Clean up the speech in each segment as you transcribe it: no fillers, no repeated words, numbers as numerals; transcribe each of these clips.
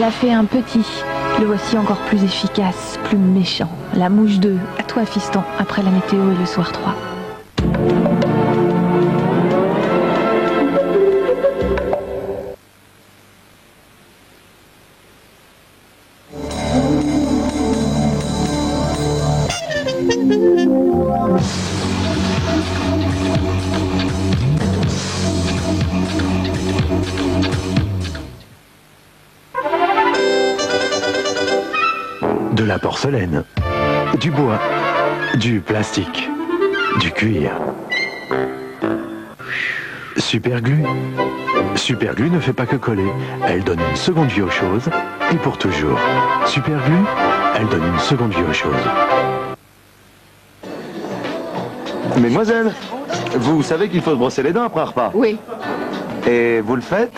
Elle a fait un petit. Le voici encore plus efficace, plus méchant. La mouche 2, à toi fiston, après la météo et le soir 3. De la porcelaine, du bois, du plastique, du cuir. Superglue. Superglue ne fait pas que coller, elle donne une seconde vie aux choses, et pour toujours. Superglue, elle donne une seconde vie aux choses. Mesdemoiselles, vous savez qu'il faut se brosser les dents après un repas? Oui. Et vous le faites?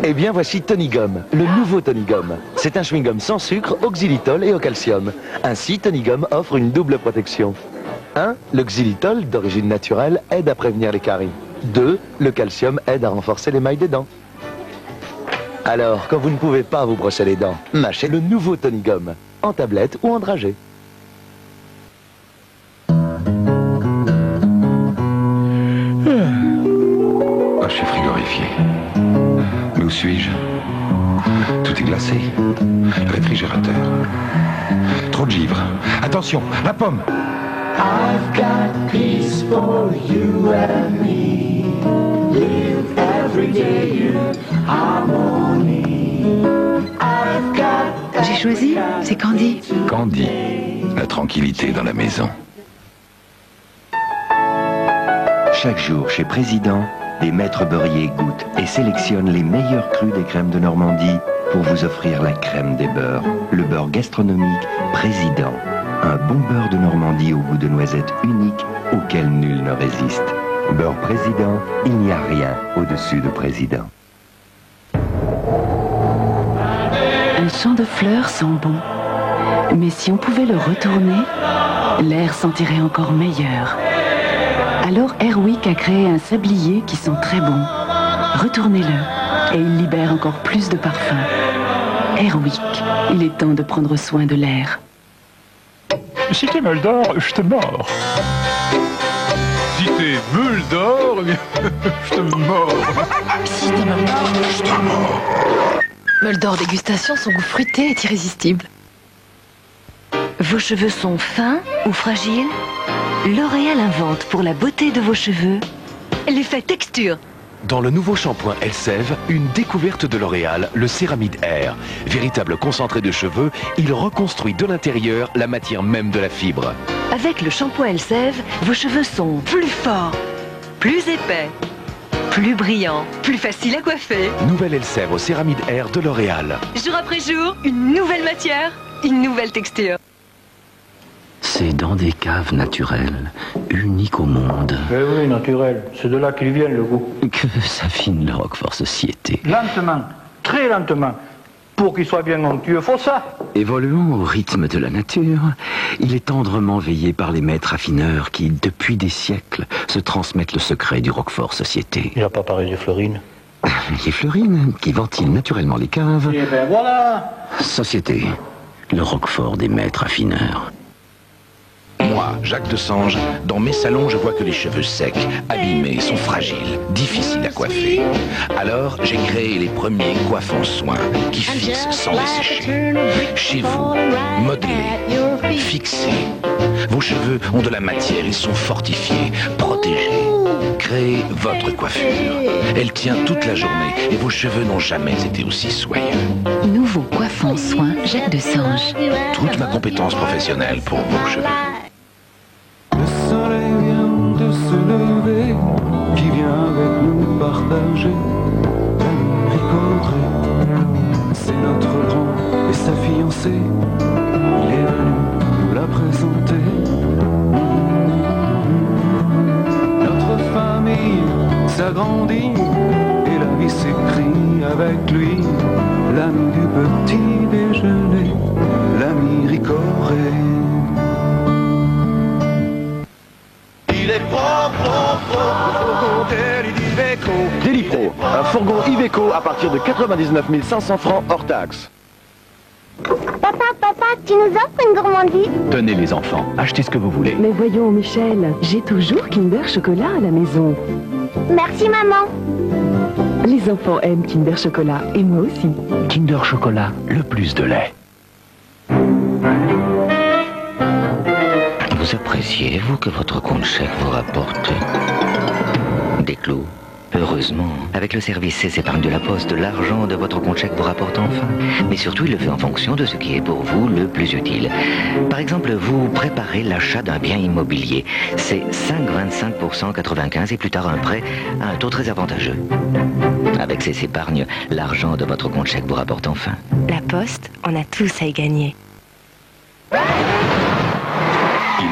Eh bien, voici Tony Gum, le nouveau Tony Gum. C'est un chewing-gum sans sucre, au xylitol et au calcium. Ainsi, Tony Gum offre une double protection. 1. Le xylitol, d'origine naturelle, aide à prévenir les caries. 2. Le calcium aide à renforcer l'émail des dents. Alors, quand vous ne pouvez pas vous brosser les dents, mâchez le nouveau Tony Gum, en tablette ou en dragée. Je suis frigorifié. Mais où suis-je? Tout est glacé. Le réfrigérateur. Trop de givre. Attention, la pomme. I've got peace for you and me. Live every day in harmony. I've got. J'ai choisi, c'est Candy. Candy. La tranquillité dans la maison. Chaque jour, chez Président, des maîtres beurriers goûtent et sélectionnent les meilleurs crus des crèmes de Normandie pour vous offrir la crème des beurres, le beurre gastronomique Président. Un bon beurre de Normandie au goût de noisette unique auquel nul ne résiste. Beurre Président, il n'y a rien au-dessus de Président. Un champ de fleurs sent bon. Mais si on pouvait le retourner, l'air sentirait encore meilleur. Alors Airwick a créé un sablier qui sent très bon. Retournez-le et il libère encore plus de parfum. Airwick, il est temps de prendre soin de l'air. Si t'es meule d'or, je te mords. Si t'es meule d'or, je te mords. Si t'es meule d'or, je te mords. Meule d'or dégustation, son goût fruité est irrésistible. Vos cheveux sont fins ou fragiles? L'Oréal invente pour la beauté de vos cheveux l'effet texture. Dans le nouveau shampoing Elseve, une découverte de L'Oréal, le Céramide Air. Véritable concentré de cheveux, il reconstruit de l'intérieur la matière même de la fibre. Avec le shampoing Elseve, vos cheveux sont plus forts, plus épais, plus brillants, plus faciles à coiffer. Nouvelle Elseve au Céramide Air de L'Oréal. Jour après jour, une nouvelle matière, une nouvelle texture. C'est dans des caves naturelles, uniques au monde. Eh oui, naturel. C'est de là qu'il vient le goût. Que s'affine le Roquefort Société. Lentement, très lentement. Pour qu'il soit bien onctueux, faut ça. Évoluant au rythme de la nature, il est tendrement veillé par les maîtres affineurs qui, depuis des siècles, se transmettent le secret du Roquefort Société. Il n'a pas parlé des Florines. Les Florines, qui ventilent naturellement les caves. Eh ben voilà. Société, le Roquefort des maîtres affineurs. Moi, Jacques Desange, dans mes salons, je vois que les cheveux secs, abîmés, sont fragiles, difficiles à coiffer. Alors, j'ai créé les premiers coiffes en soin, qui fixent sans les sécher. Chez vous, modelés, fixés. Vos cheveux ont de la matière, ils sont fortifiés, protégés. Créez votre coiffure. Elle tient toute la journée et vos cheveux n'ont jamais été aussi soyeux. Nouveau coiffe en soin Jacques Desange. Toute ma compétence professionnelle pour vos cheveux. Le soleil vient de se lever, qui vient avec nous partager la ricorée. C'est notre grand et sa fiancée, il est venu nous la présenter. Notre famille s'agrandit et la vie s'écrit avec lui. L'ami du petit déjeuner, l'ami Ricoré. Il est propre, propre, propre, Iveco. Délipro, un fourgon Iveco à partir de 99 500 francs hors taxe. Papa, tu nous offres une gourmandise? Tenez les enfants, achetez ce que vous voulez. Mais voyons, Michel, j'ai toujours Kinder Chocolat à la maison. Merci, maman. Les enfants aiment Kinder Chocolat, et moi aussi. Kinder Chocolat, le plus de lait. Vous appréciez, vous, que votre compte chèque vous rapporte des clous? Heureusement, avec le service Cesse Épargne de la Poste, l'argent de votre compte chèque vous rapporte enfin. Mais surtout, il le fait en fonction de ce qui est pour vous le plus utile. Par exemple, vous préparez l'achat d'un bien immobilier. C'est 5,25% 95 et plus tard un prêt à un taux très avantageux. Avec Cesse Épargne, l'argent de votre compte chèque vous rapporte enfin. La Poste, on a tous à y gagner. Il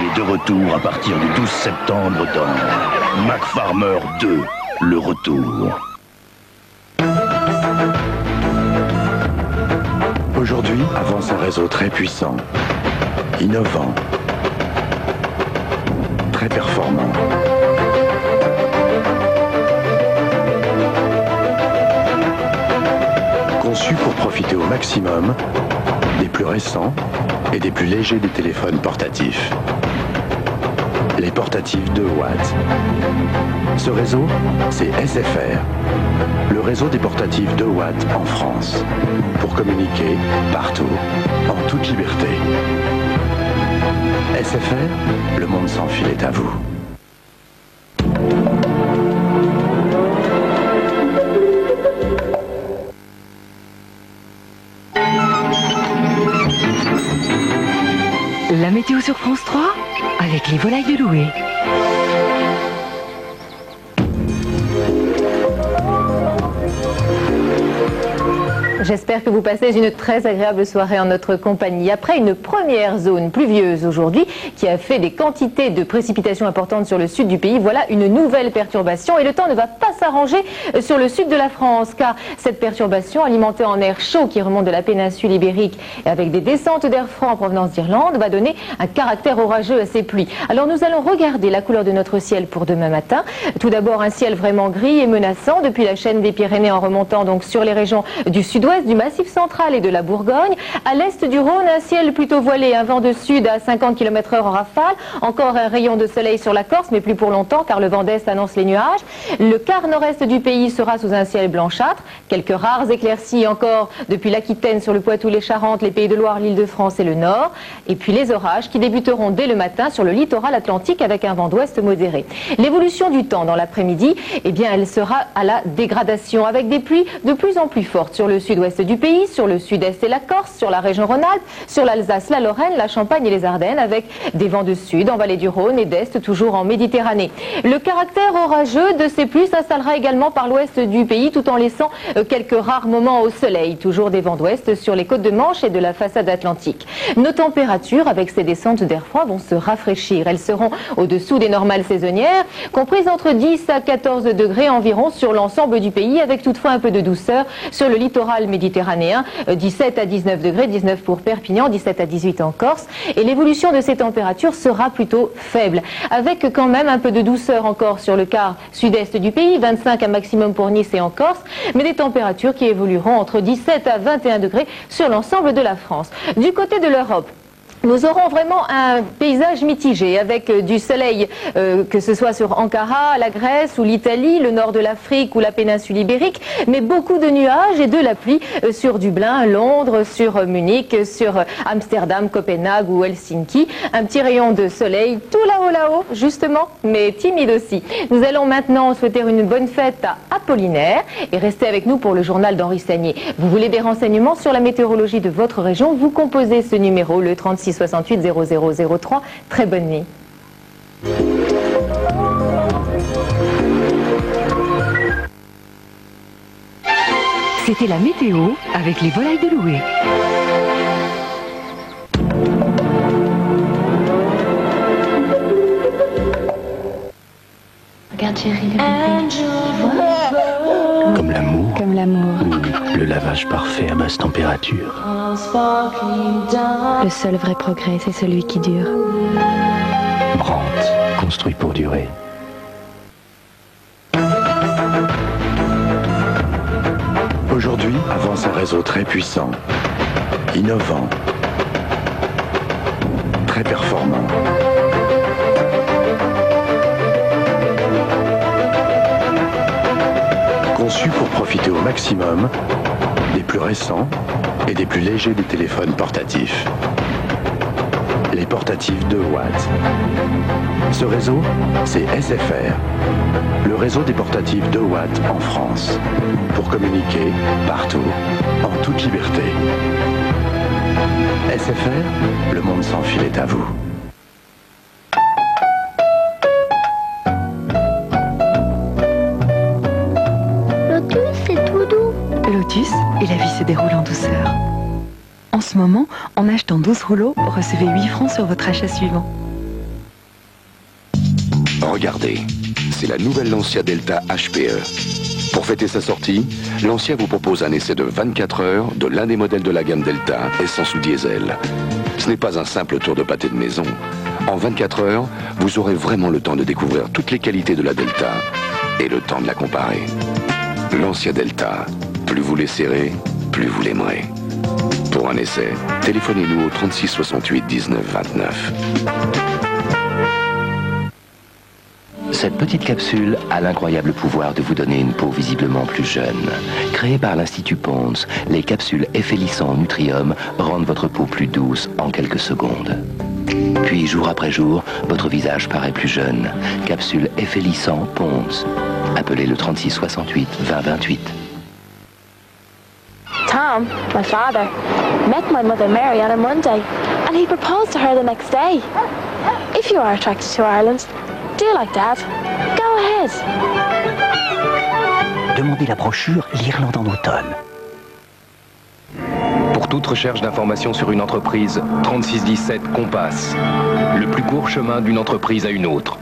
est de retour à partir du 12 septembre dans Mac Farmer 2, le retour. Aujourd'hui avance un réseau très puissant, innovant, très performant. Conçu pour profiter au maximum des plus récents et des plus légers des téléphones portatifs. Les portatifs 2 watts. Ce réseau, c'est SFR, le réseau des portatifs 2 watts en France, pour communiquer partout, en toute liberté. SFR, le monde sans fil est à vous. La météo sur France 3 avec les volailles de Loué. J'espère que vous passez une très agréable soirée en notre compagnie. Après une première zone pluvieuse aujourd'hui qui a fait des quantités de précipitations importantes sur le sud du pays, voilà une nouvelle perturbation et le temps ne va pas s'arranger sur le sud de la France car cette perturbation alimentée en air chaud qui remonte de la péninsule ibérique et avec des descentes d'air froid en provenance d'Irlande va donner un caractère orageux à ces pluies. Alors nous allons regarder la couleur de notre ciel pour demain matin. Tout d'abord un ciel vraiment gris et menaçant depuis la chaîne des Pyrénées en remontant donc sur les régions du sud-ouest, du Massif central et de la Bourgogne. À l'est du Rhône, un ciel plutôt voilé, un vent de sud à 50 km/h en rafale. Encore un rayon de soleil sur la Corse, mais plus pour longtemps car le vent d'est annonce les nuages. Le quart nord-est du pays sera sous un ciel blanchâtre. Quelques rares éclaircies encore depuis l'Aquitaine sur le Poitou, les Charentes, les Pays de Loire, l'Île-de-France et le Nord. Et puis les orages qui débuteront dès le matin sur le littoral atlantique avec un vent d'ouest modéré. L'évolution du temps dans l'après-midi, eh bien, elle sera à la dégradation avec des pluies de plus en plus fortes sur le sud-ouest du pays, sur le sud-est et la Corse, sur la région Rhône-Alpes, sur l'Alsace, la Lorraine, la Champagne et les Ardennes avec des vents de sud en vallée du Rhône et d'est toujours en Méditerranée. Le caractère orageux de ces pluies s'installera également par l'ouest du pays tout en laissant quelques rares moments au soleil. Toujours des vents d'ouest sur les côtes de Manche et de la façade atlantique. Nos températures avec ces descentes d'air froid vont se rafraîchir. Elles seront au-dessous des normales saisonnières, comprises entre 10 à 14 degrés environ sur l'ensemble du pays avec toutefois un peu de douceur sur le littoral méditerranéen, 17 à 19 degrés, 19 pour Perpignan, 17 à 18 en Corse. Et l'évolution de ces températures sera plutôt faible, avec quand même un peu de douceur encore sur le quart sud-est du pays, 25 un maximum pour Nice et en Corse, mais des températures qui évolueront entre 17 à 21 degrés sur l'ensemble de la France. Du côté de l'Europe, nous aurons vraiment un paysage mitigé avec du soleil, que ce soit sur Ankara, la Grèce ou l'Italie, le nord de l'Afrique ou la péninsule ibérique, mais beaucoup de nuages et de la pluie sur Dublin, Londres, sur Munich, sur Amsterdam, Copenhague ou Helsinki. Un petit rayon de soleil tout là-haut, justement, mais timide aussi. Nous allons maintenant souhaiter une bonne fête à Apollinaire et restez avec nous pour le journal d'Henri Sagnier. Vous voulez des renseignements sur la météorologie de votre région? Vous composez ce numéro, le 36 68 0003. Très bonne nuit. C'était la météo avec les volailles de Loué. Regarde chérie, Comme l'amour. Comme l'amour. Le lavage parfait à basse température. Le seul vrai progrès, c'est celui qui dure. Brandt, construit pour durer. avance un réseau très puissant, innovant, très performant. Conçu pour profiter au maximum des plus récents et des plus légers des téléphones portatifs. Les portatifs 2 watts. Ce réseau, c'est SFR, le réseau des portatifs 2 watts en France, pour communiquer partout, en toute liberté. SFR, le monde sans fil est à vous. Lotus, c'est tout doux. Lotus, et la vie se déroule en douceur. En ce moment, en achetant 12 rouleaux, recevez 8 francs sur votre achat suivant. Regardez, c'est la nouvelle Lancia Delta HPE. Pour fêter sa sortie, Lancia vous propose un essai de 24 heures de l'un des modèles de la gamme Delta, essence ou diesel. Ce n'est pas un simple tour de pâté de maison. En 24 heures, vous aurez vraiment le temps de découvrir toutes les qualités de la Delta et le temps de la comparer. Lancia Delta, plus vous l'essaierez, plus vous l'aimerez. Pour un essai, téléphonez-nous au 36 68 19 29. Cette petite capsule a l'incroyable pouvoir de vous donner une peau visiblement plus jeune. Créée par l'Institut Pond's, les capsules Effélissant Nutrium rendent votre peau plus douce en quelques secondes. Puis, jour après jour, votre visage paraît plus jeune. Capsule Effélissant Pond's. Appelez le 36 68 20 28. Tom, my father, met my mother Mary on a Monday, and he proposed to her the next day. If you are attracted to Ireland, do you like Dad? Go ahead. Demandez la brochure L'Irlande en automne. Pour toute recherche d'informations sur une entreprise, 3617 Compass. Le plus court chemin d'une entreprise à une autre.